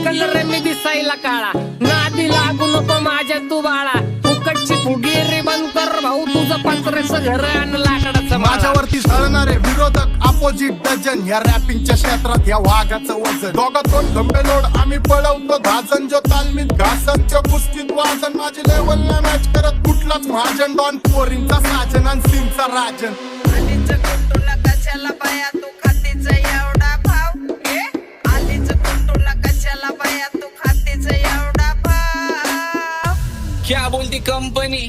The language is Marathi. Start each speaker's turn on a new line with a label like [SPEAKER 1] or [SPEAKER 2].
[SPEAKER 1] कलर मी दिसायला काळा, नादी लागू नको माझ्या तू बाळा, फुकटची फुगीरी बंद कर भाऊ, तुझं पत्र्याचं घर आणि लाकडाचं माळा.
[SPEAKER 2] माझ्यावरती सळणारे विरोधक अपोजिट डझन, या रॅपिंगच्या क्षेत्रात या वाघाचं वजन. दोघात दोन खंबे लोड आम्ही पळवतो धाजन, जो तालमीत घासनच्या कुस्तीत वाजन. माझी लेवल नाही मॅच करत कुठलाच महाजन, डॉन पोरींचा साजन आणि सीनचा राजन.
[SPEAKER 3] आलीच कुंटूला कशाला बाया तू खातीच एवढा भाव, आलीच कुंटूला कशाला बाया तू खातीच एवढा भाव.
[SPEAKER 1] क्या बोलती कंपनी